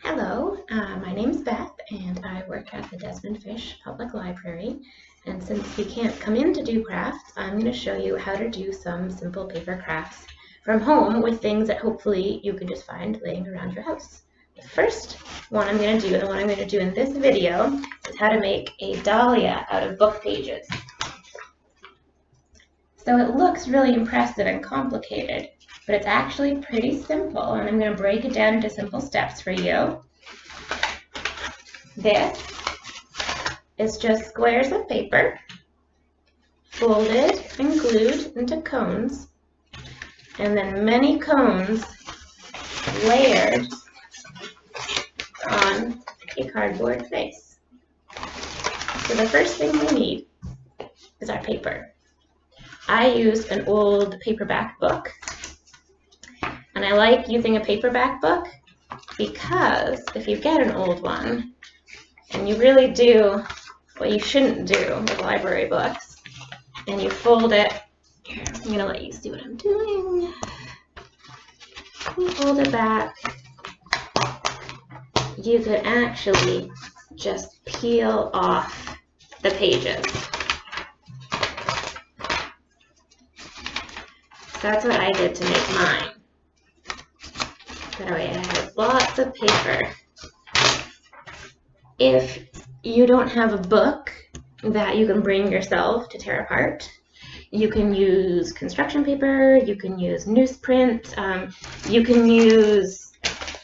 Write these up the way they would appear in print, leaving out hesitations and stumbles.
Hello, my name's Beth and I work at the Desmond-Fish Public Library, and since you can't come in to do crafts, I'm going to show you how to do some simple paper crafts from home with things that hopefully you can just find laying around your house. The first one I'm going to do, and the one I'm going to do in this video, is how to make a dahlia out of book pages. So it looks really impressive and complicated, but it's actually pretty simple, and I'm going to break it down into simple steps for you. This is just squares of paper folded and glued into cones, and then many cones layered on a cardboard face. So the first thing we need is our paper. I used an old paperback book, and I like using a paperback book because if you get an old one and you really do what you shouldn't do with library books and you fold it, here, I'm going to let you see what I'm doing. You fold it back, you could actually just peel off the pages. So that's what I did to make mine. That way I have lots of paper. If you don't have a book that you can bring yourself to tear apart, you can use construction paper, you can use newsprint, you can use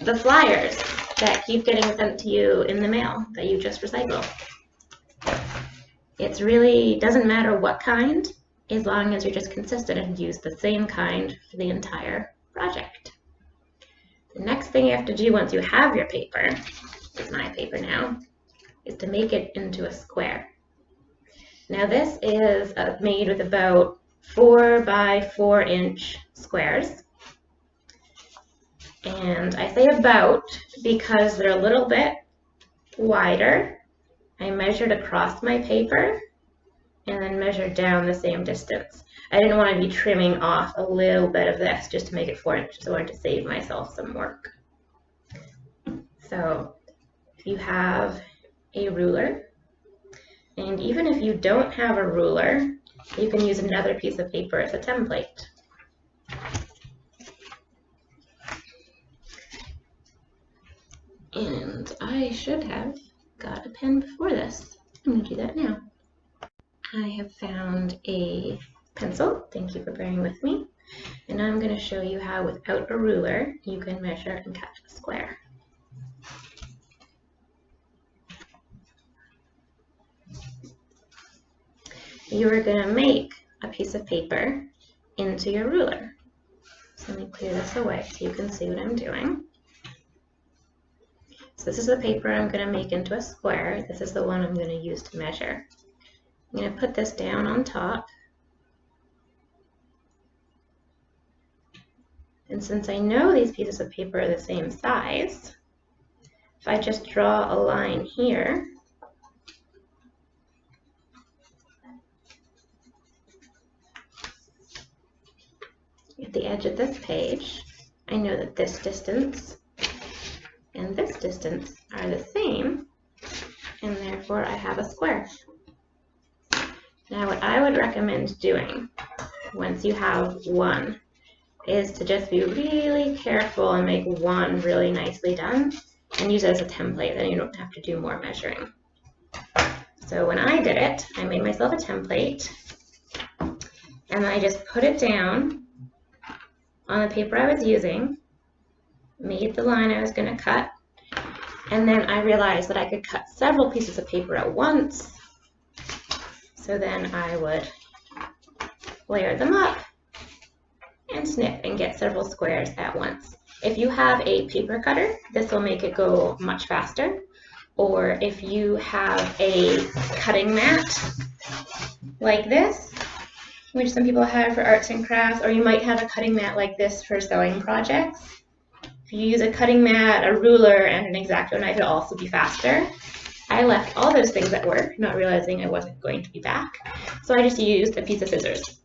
the flyers that keep getting sent to you in the mail that you just recycle. It really doesn't matter what kind, as long as you're just consistent and use the same kind for the entire project. The next thing you have to do once you have your paper, it's my paper now, is to make it into a square. Now this is made with about 4 by 4 inch squares. And I say about because they're a little bit wider. I measured across my paper and then measured down the same distance. I didn't want to be trimming off a little bit of this just to make it 4 inches. I wanted to save myself some work. So if you have a ruler, and even if you don't have a ruler, you can use another piece of paper as a template. And I should have got a pen before this. I'm going to do that now. I have found a pencil, thank you for bearing with me, and I'm going to show you how without a ruler you can measure and cut a square. You are going to make a piece of paper into your ruler. So let me clear this away so you can see what I'm doing. So this is the paper I'm going to make into a square. This is the one I'm going to use to measure. I'm going to put this down on top. And since I know these pieces of paper are the same size, if I just draw a line here, at the edge of this page, I know that this distance and this distance are the same, and therefore I have a square. Now what I would recommend doing once you have one is to just be really careful and make one really nicely done and use it as a template, then you don't have to do more measuring. So when I did it, I made myself a template and I just put it down on the paper I was using, made the line I was going to cut, and then I realized that I could cut several pieces of paper at once. So then I would layer them up and snip and get several squares at once. If you have a paper cutter, this will make it go much faster. Or if you have a cutting mat like this, which some people have for arts and crafts, or you might have a cutting mat like this for sewing projects. If you use a cutting mat, a ruler, and an X-Acto knife, it'll also be faster. I left all those things at work, not realizing I wasn't going to be back. So I just used a piece of scissors,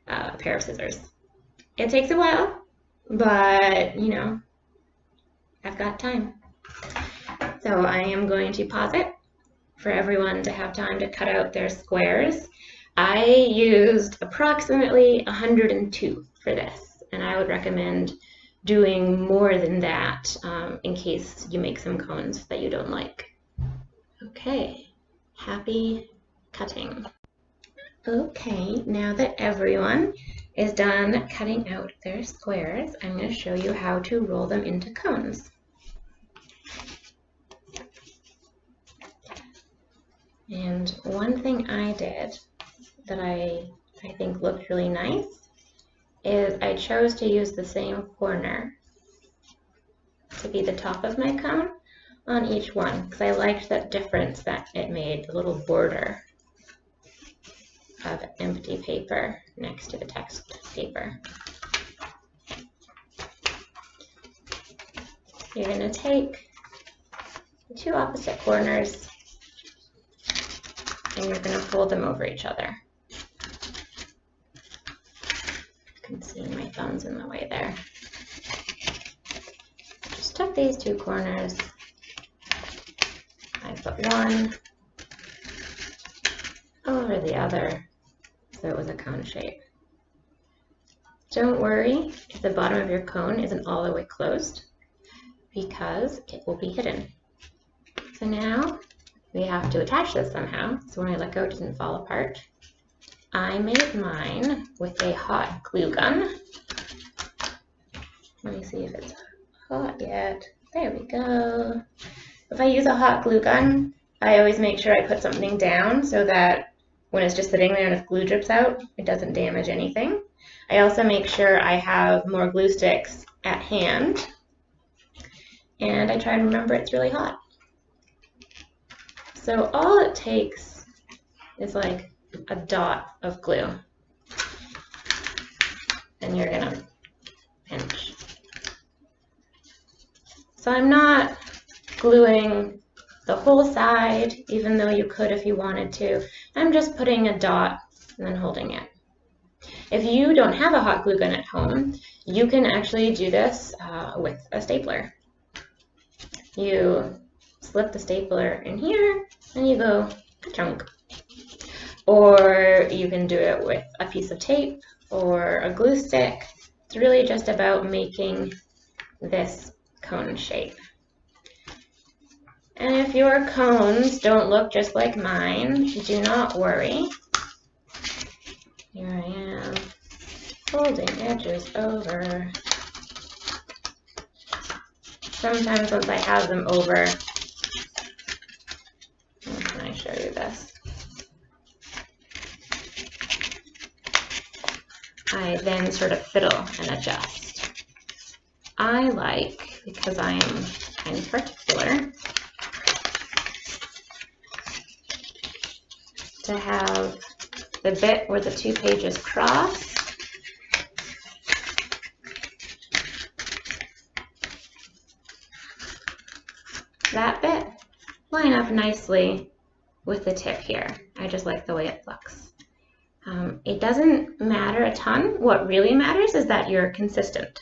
a pair of scissors. It takes a while, but you know, I've got time. So I am going to pause it for everyone to have time to cut out their squares. I used approximately 102 for this, and I would recommend doing more than that in case you make some cones that you don't like. Okay, happy cutting. Okay, now that everyone is done cutting out their squares, I'm going to show you how to roll them into cones. And one thing I did that I think looked really nice is I chose to use the same corner to be the top of my cone on each one because I liked that difference that it made, the little border of empty paper next to the text paper. You're going to take the two opposite corners and you're going to fold them over each other. You can see my thumb's in the way there. Just tuck these two corners. I put one over the other so it was a cone shape. Don't worry if the bottom of your cone isn't all the way closed because it will be hidden. So now we have to attach this somehow, so when I let go it doesn't fall apart. I made mine with a hot glue gun. Let me see if it's hot yet. There we go. If I use a hot glue gun, I always make sure I put something down so that when it's just sitting there and if glue drips out, it doesn't damage anything. I also make sure I have more glue sticks at hand, and I try and remember it's really hot. So all it takes is like a dot of glue, and you're gonna pinch. So I'm not gluing the whole side, even though you could if you wanted to. I'm just putting a dot and then holding it. If you don't have a hot glue gun at home, you can actually do this with a stapler. You slip the stapler in here and you go ka-chunk. Or you can do it with a piece of tape or a glue stick. It's really just about making this cone shape. And if your cones don't look just like mine, do not worry. Here I am, folding edges over. Sometimes once I have them over, how can I show you this? I then sort of fiddle and adjust. I like, because I am kind of particular, to have the bit where the two pages cross that bit line up nicely with the tip here. I just like the way it looks. It doesn't matter a ton. What really matters is that you're consistent,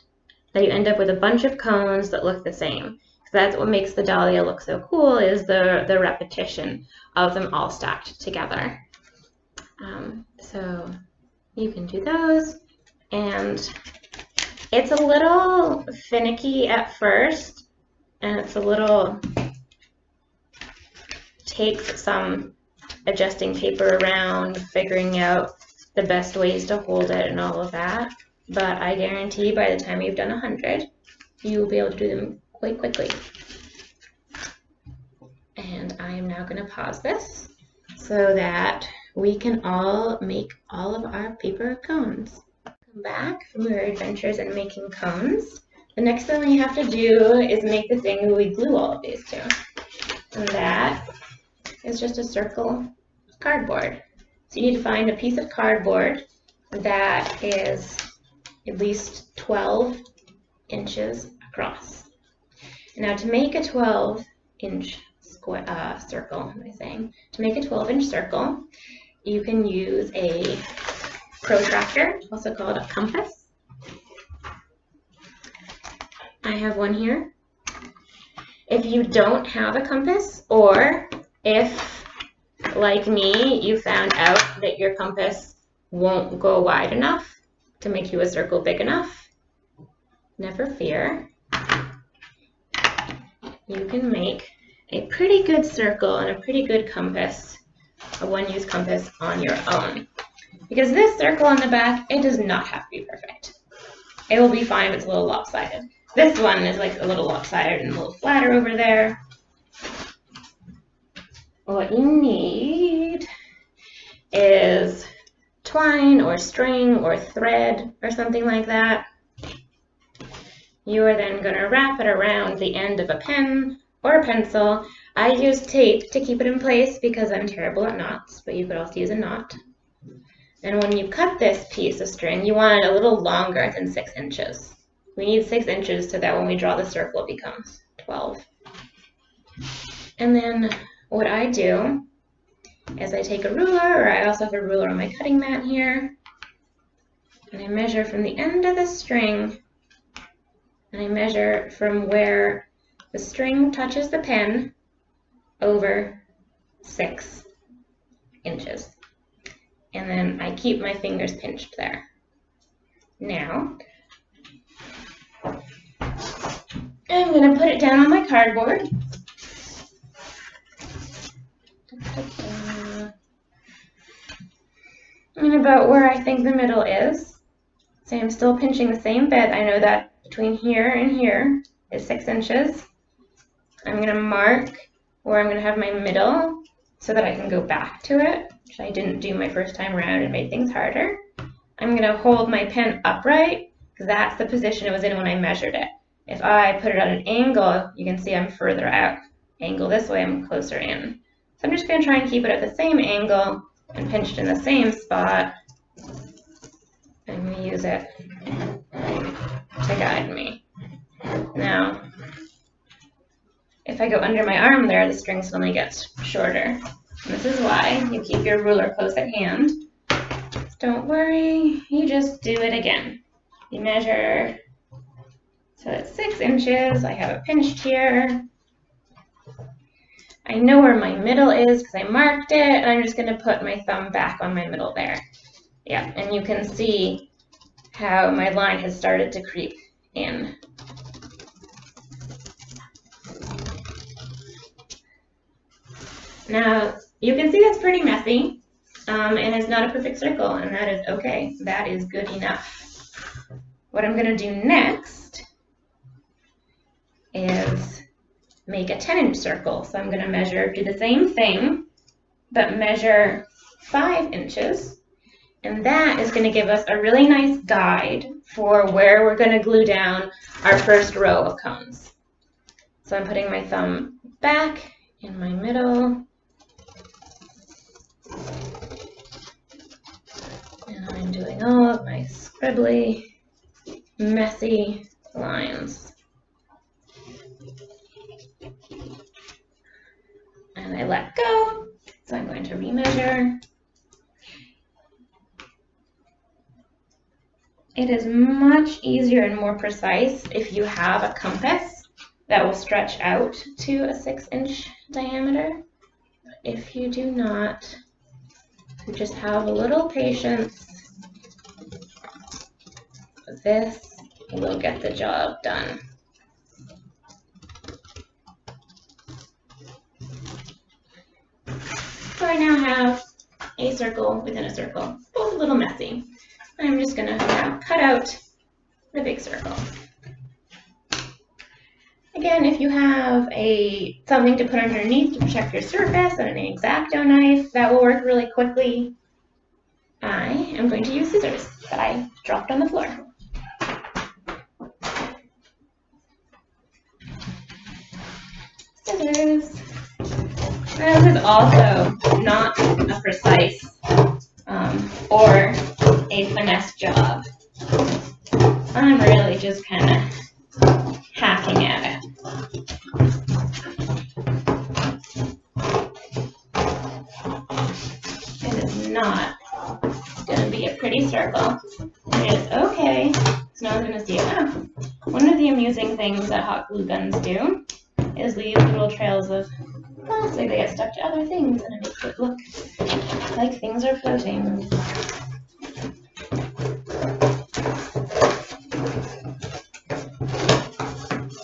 that you end up with a bunch of cones that look the same. That's what makes the Dahlia look so cool, is the repetition of them all stacked together. So you can do those, and it's a little finicky at first, and it's a little, takes some adjusting paper around, figuring out the best ways to hold it and all of that, but I guarantee by the time you've done 100, you will be able to do them quite quickly. And I am now going to pause this so that we can all make all of our paper cones. Come back from our adventures in making cones. The next thing we have to do is make the thing that we glue all of these to. And that is just a circle of cardboard. So you need to find a piece of cardboard that is at least 12 inches across. Now to make a 12-inch circle, to make a 12-inch circle, you can use a protractor, also called a compass. I have one here. If you don't have a compass, or if, like me, you found out that your compass won't go wide enough to make you a circle big enough, never fear. You can make a pretty good circle and a pretty good compass, a one-use compass on your own. Because this circle on the back, it does not have to be perfect. It will be fine if it's a little lopsided. This one is like a little lopsided and a little flatter over there. What you need is twine or string or thread or something like that. You are then going to wrap it around the end of a pen or a pencil. I use tape to keep it in place because I'm terrible at knots, but you could also use a knot. And when you cut this piece of string, you want it a little longer than 6 inches. We need 6 inches so that when we draw the circle, it becomes 12. And then what I do is I take a ruler, or I also have a ruler on my cutting mat here, and I measure from the end of the string, and I measure from where the string touches the pen over 6 inches. And then I keep my fingers pinched there. Now, I'm going to put it down on my cardboard. And about where I think the middle is. So I'm still pinching the same bit. I know that between here and here is 6 inches. I'm going to mark where I'm going to have my middle so that I can go back to it, which I didn't do my first time around and made things harder. I'm going to hold my pen upright because that's the position it was in when I measured it. If I put it at an angle, you can see I'm further out. Angle this way, I'm closer in. So I'm just going to try and keep it at the same angle and pinched in the same spot. I'm going to use it to guide me. Now, if I go under my arm there, the string suddenly gets shorter. And this is why you keep your ruler close at hand. Don't worry, you just do it again. You measure, so it's 6 inches. I have it pinched here. I know where my middle is because I marked it, and I'm just going to put my thumb back on my middle there. Yeah, and you can see how my line has started to creep in. Now, you can see that's pretty messy, and it's not a perfect circle, and that is okay. That is good enough. What I'm going to do next is make a 10-inch circle. So I'm going to do the same thing, but measure 5 inches. And that is going to give us a really nice guide for where we're going to glue down our first row of cones. So I'm putting my thumb back in my middle. And I'm doing all of my scribbly, messy lines. And I let go, so I'm going to remeasure. It is much easier and more precise if you have a compass that will stretch out to a 6-inch diameter. If you do not, you just have a little patience. This will get the job done. So I now have a circle within a circle, both a little messy. I'm just going to now cut out the big circle. Again, if you have something to put underneath to protect your surface and an X-Acto knife, that will work really quickly. I am going to use scissors that I dropped on the floor. Scissors. Now, this is also not a precise or a finesse job. I'm really just kind of hacking at it. It is not going to be a pretty circle. It is okay, so no one's going to see it now. One of the amusing things that hot glue guns do is leave little trails of plastic that get stuck to other things, and it makes it look like things are floating.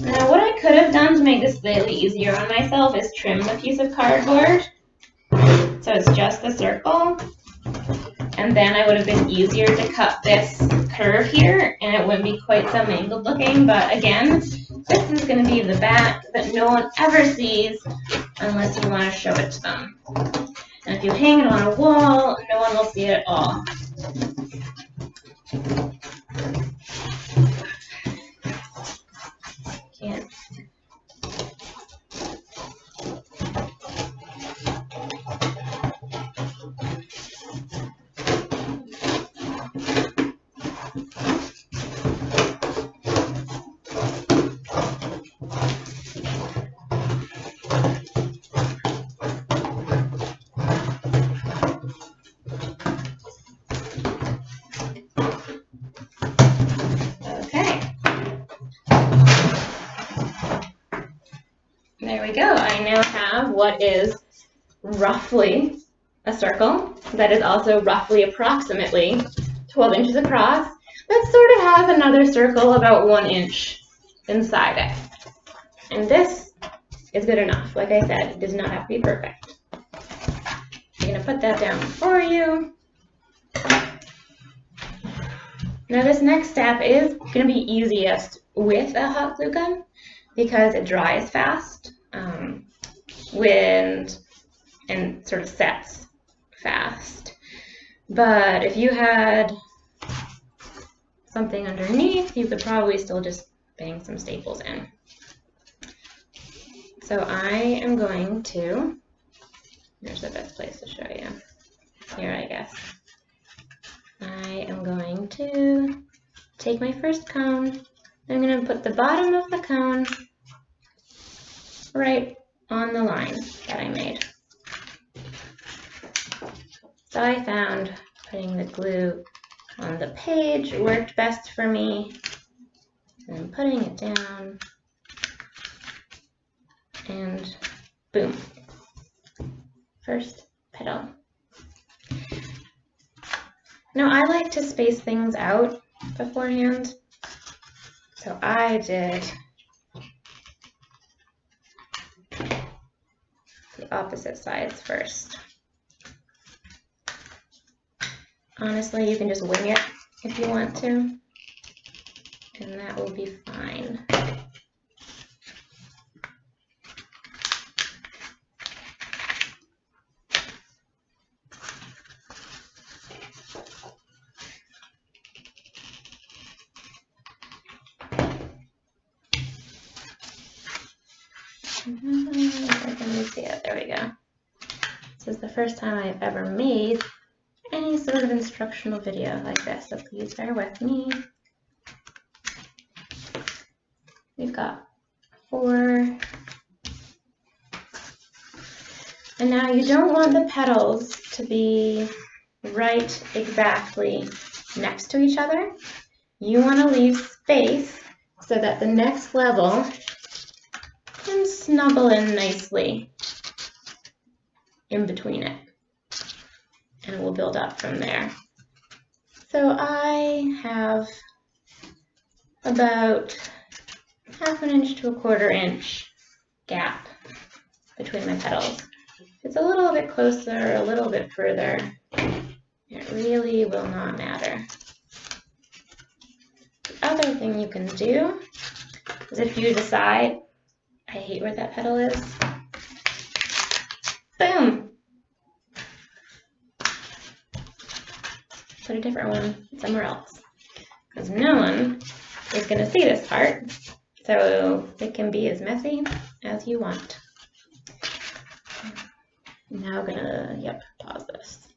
Now what I could have done to make this slightly easier on myself is trim the piece of cardboard so it's just the circle, and then I would have been easier to cut this curve here and it wouldn't be quite so mangled looking. But again, this is going to be the back that no one ever sees unless you want to show it to them. And if you hang it on a wall, no one will see it at all. Can't. There we go. I now have what is roughly a circle that is also roughly approximately 12 inches across that sort of has another circle about 1 inch inside it. And this is good enough. Like I said, it does not have to be perfect. I'm going to put that down for you. Now this next step is going to be easiest with a hot glue gun because it dries fast and sort of sets fast. But if you had something underneath, you could probably still just bang some staples in. So I am going to, here's the best place to show you. Here, I guess. I am going to take my first cone. I'm going to put the bottom of the cone right on the line that I made. So I found putting the glue on the page worked best for me. And putting it down, and boom, first petal. Now I like to space things out beforehand, so I did the opposite sides first. Honestly, you can just wing it if you want to, and that will be fine. Let me see it. There we go. This is the first time I've ever made any sort of instructional video like this, so please bear with me. We've got 4. And now you don't want the petals to be right exactly next to each other. You want to leave space so that the next level can snuggle in nicely in between it. And we'll build up from there. So I have about 1/2 inch to 1/4 inch gap between my petals. It's a little bit closer, a little bit further. It really will not matter. The other thing you can do is if you decide, I hate where that petal is, boom! Put a different one somewhere else, because no one is going to see this part, so it can be as messy as you want. Now I'm gonna, pause this.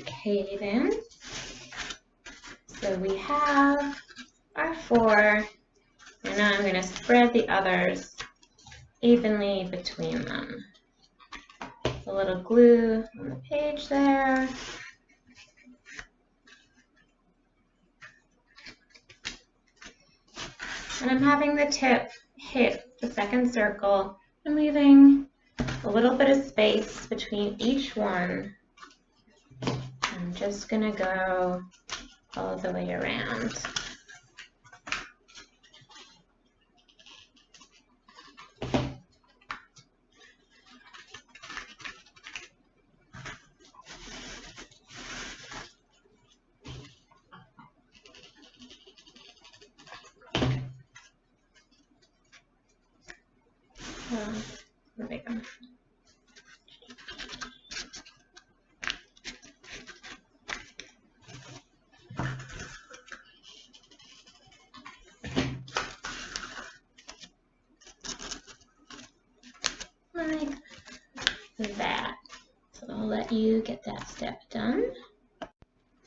Okay then, so we have our 4, and now I'm going to spread the others evenly between them. A little glue on the page there. And I'm having the tip hit the second circle and leaving a little bit of space between each one. I'm just gonna go all the way around. Like that. So I'll let you get that step done.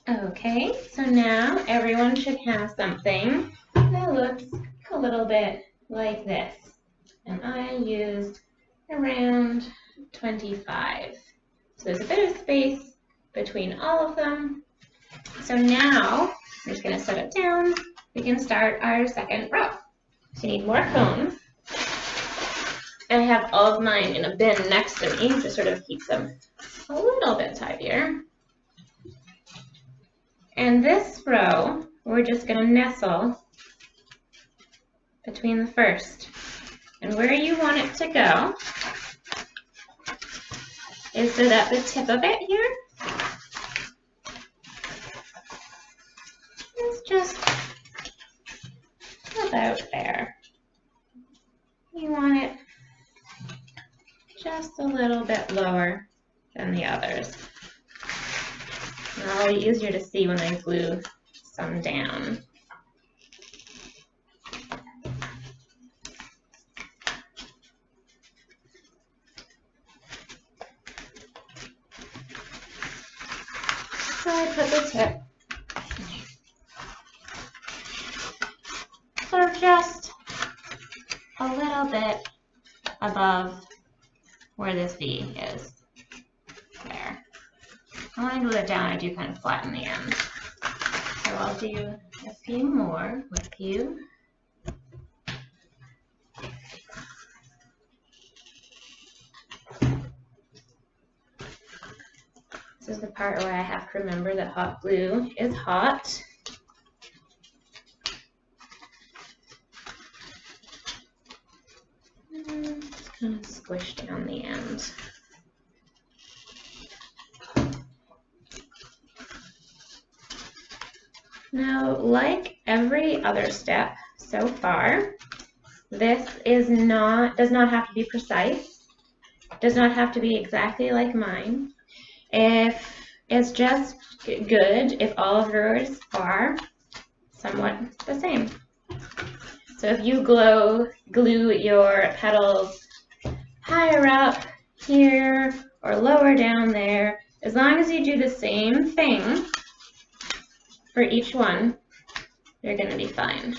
Okay, so now everyone should have something that looks a little bit like this. And I used around 25. So there's a bit of space between all of them. So now I'm just going to set it down. We can start our second row. So you need more cones. And I have all of mine in a bin next to me to sort of keep them a little bit tidier. And this row, we're just going to nestle between the first. And where you want it to go is so that the tip of it here is just about there. You want it just a little bit lower than the others. Now it'll be easier to see when I glue some down. So I put the tip sort of just a little bit above where this V is. There. And when I glue it down, I do kind of flatten the end. So I'll do a few more with you. This is the part where I have to remember that hot glue is hot. And just kind of squish down the end. Now, like every other step so far, this does not have to be precise, does not have to be exactly like mine. If it's just good if all of yours are somewhat the same. So if you glue your petals higher up here or lower down there, as long as you do the same thing for each one, you're going to be fine.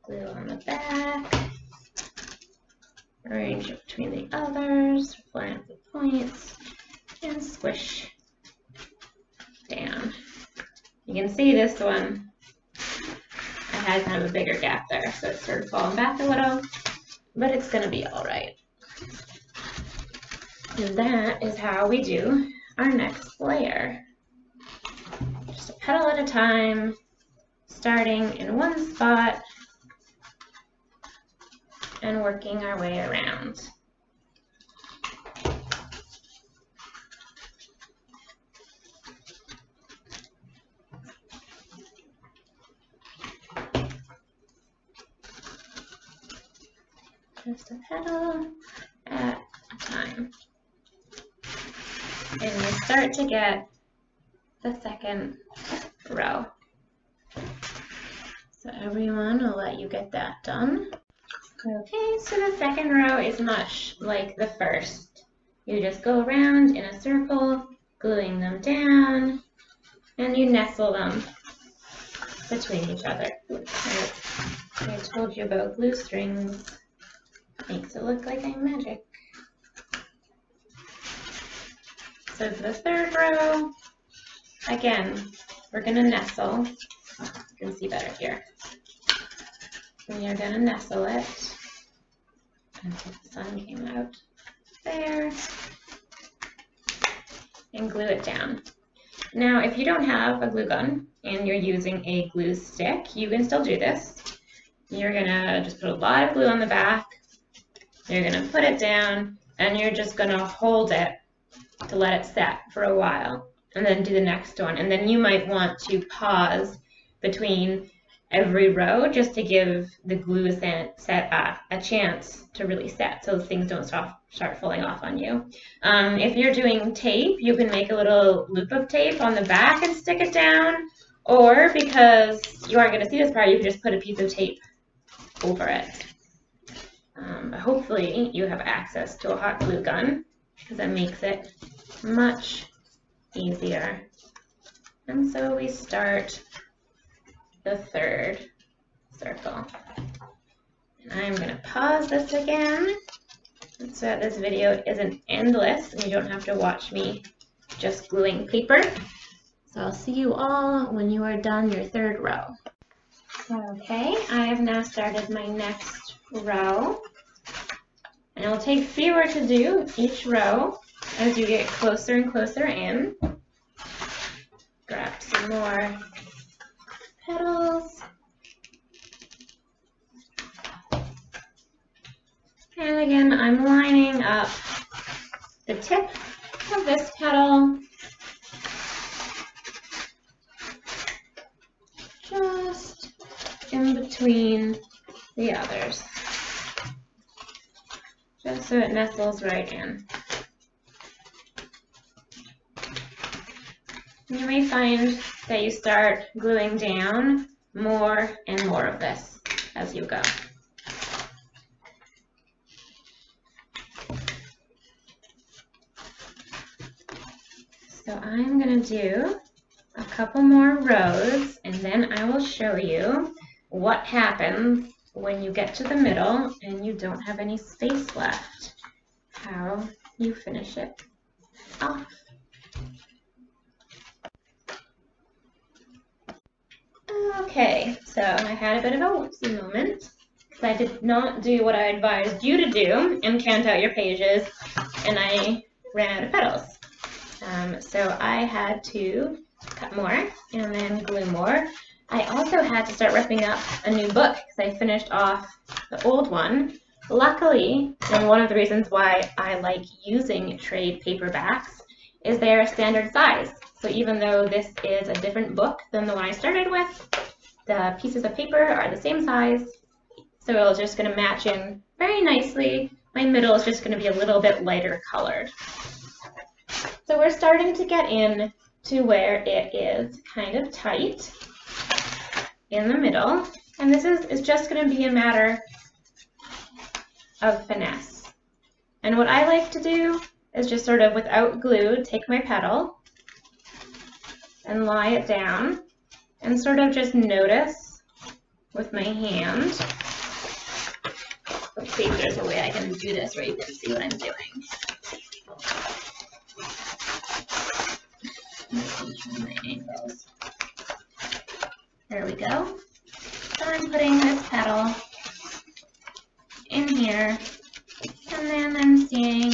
Glue on the back. Arrange it between the others, line up the points, and squish down. You can see this one, I had kind of a bigger gap there, so it's sort of falling back a little, but it's going to be all right. And that is how we do our next layer. Just a petal at a time, starting in one spot, and working our way around. Just a petal at a time. And you start to get the second row. So everyone, I'll let you get that done. Okay, so the second row is much like the first. You just go around in a circle, gluing them down, and you nestle them between each other. I told you about glue strings. Makes it look like I'm magic. So the third row, again, we're going to nestle You can see better here. And you're going to nestle it. And the sun came out there. And glue it down. Now, if you don't have a glue gun and you're using a glue stick, you can still do this. You're going to just put a lot of glue on the back. You're going to put it down, and you're just going to hold it to let it set for a while, and then do the next one. And then you might want to pause between every row just to give the glue set a chance to really set so things don't start falling off on you. If you're doing tape, you can make a little loop of tape on the back and stick it down, or because you aren't going to see this part, you can just put a piece of tape over it. But hopefully you have access to a hot glue gun, because that makes it much easier. And so we start the third circle. And I'm going to pause this again so that this video isn't endless and you don't have to watch me just gluing paper. So I'll see you all when you are done your third row. Okay, I have now started my next row. And it will take fewer to do each row as you get closer and closer in. Grab some more petals. And again, I'm lining up the tip of this petal just in between the others, just so it nestles right in. You may find that you start gluing down more and more of this as you go. So I'm going to do a couple more rows, and then I will show you what happens when you get to the middle and you don't have any space left, how you finish it off. Okay, so I had a bit of a whoopsie moment because I did not do what I advised you to do and count out your pages, and I ran out of petals. So I had to cut more and then glue more. I also had to start ripping up a new book because I finished off the old one. Luckily, and one of the reasons why I like using trade paperbacks is they're a standard size. So even though this is a different book than the one I started with, the pieces of paper are the same size. So it's just going to match in very nicely. My middle is just going to be a little bit lighter colored. So we're starting to get in to where it is kind of tight in the middle. And this is just going to be a matter of finesse. And what I like to do is just sort of without glue, take my petal and lie it down and sort of just notice with my hand. Let's see if there's a way I can do this where you can see what I'm doing. My angles. There we go. So I'm putting this petal in here, and then I'm seeing,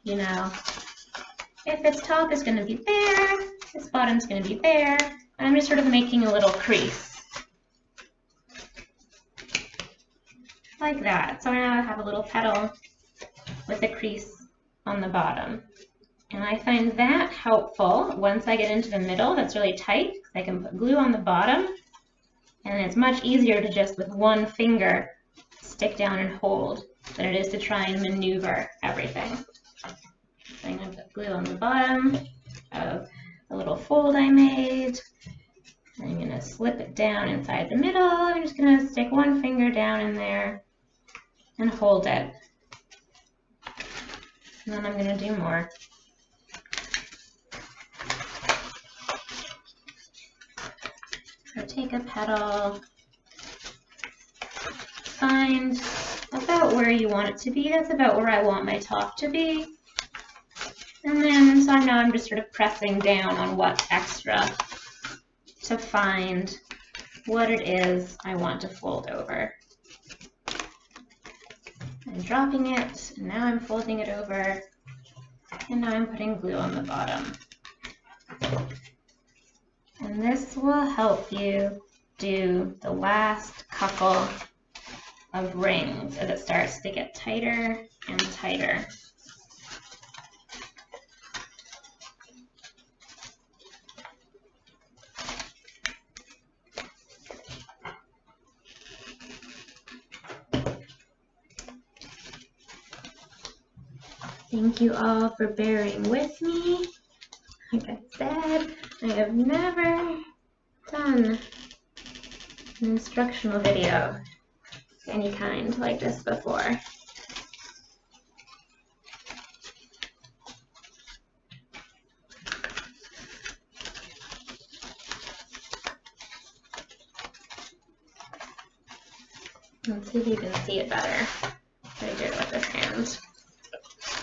you know, if its top is going to be there, its bottom's going to be there, and I'm just sort of making a little crease. Like that. So now I have a little petal with a crease on the bottom. And I find that helpful once I get into the middle. That's really tight because I can put glue on the bottom, and it's much easier to just with one finger stick down and hold than it is to try and maneuver everything. So I'm going to put glue on the bottom of a little fold I made. I'm going to slip it down inside the middle. I'm just going to stick one finger down in there and hold it. And then I'm going to do more. So take a petal, find about where you want it to be. That's about where I want my top to be. And then, so I'm just sort of pressing down on what's extra to find what it is I want to fold over. I'm dropping it, and now I'm folding it over, and now I'm putting glue on the bottom. And this will help you do the last couple of rings as it starts to get tighter and tighter. Thank you all for bearing with me. Like I said, I have never done an instructional video of any kind like this before. Let's see if you can see it better. I do it with this hand.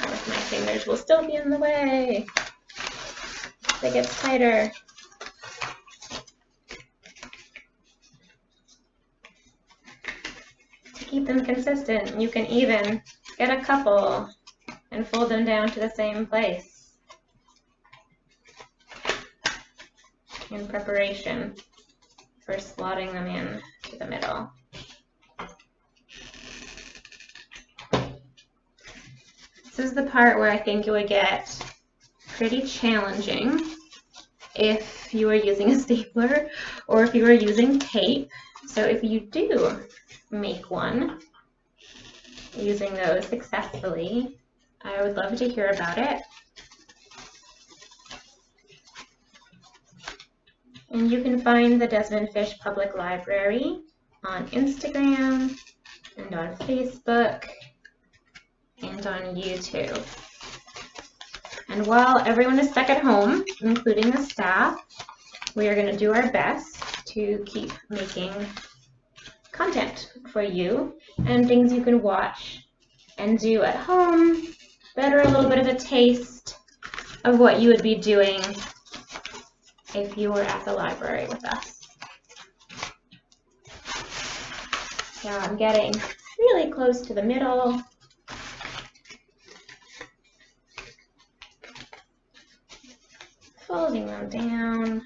Or with my fingers will still be in the way. It gets tighter. To keep them consistent, you can even get a couple and fold them down to the same place in preparation for slotting them in to the middle. This is the part where I think it would get pretty challenging if you were using a stapler or if you were using tape. So if you do make one using those successfully, I would love to hear about it. And you can find the Desmond-Fish Public Library on Instagram and on Facebook and on YouTube. And while everyone is stuck at home, including the staff, we are going to do our best to keep making content for you and things you can watch and do at home that are a little bit of a taste of what you would be doing if you were at the library with us. So I'm getting really close to the middle. Folding them down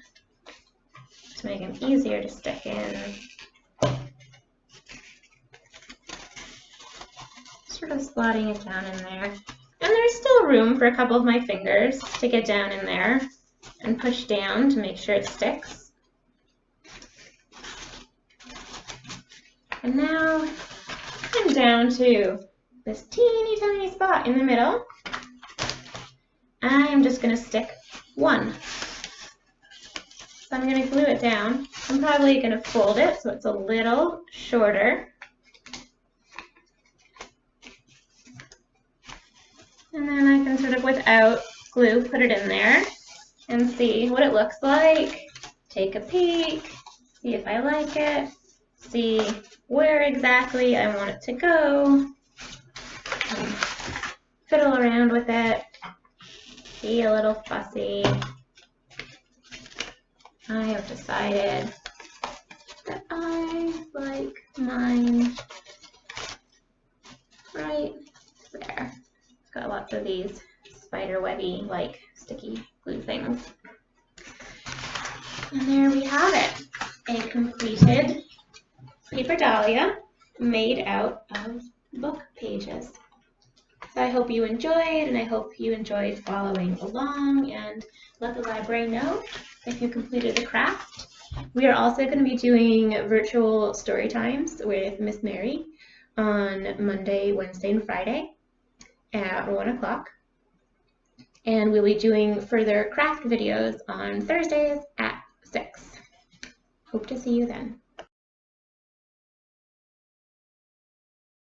to make them easier to stick in. Sort of slotting it down in there. And there's still room for a couple of my fingers to get down in there and push down to make sure it sticks. And now I'm down to this teeny tiny spot in the middle. I'm just going to stick one. So I'm going to glue it down. I'm probably going to fold it so it's a little shorter. And then I can sort of, without glue, put it in there and see what it looks like. Take a peek, see if I like it, see where exactly I want it to go, fiddle around with it. Be a little fussy. I have decided that I like mine right there. It's got lots of these spider webby like sticky glue things. And there we have it. A completed paper dahlia made out of book pages. So I hope you enjoyed, and I hope you enjoyed following along, and let the library know if you completed the craft. We are also going to be doing virtual story times with Miss Mary on Monday, Wednesday, and Friday at 1 o'clock. And we'll be doing further craft videos on Thursdays at 6. Hope to see you then.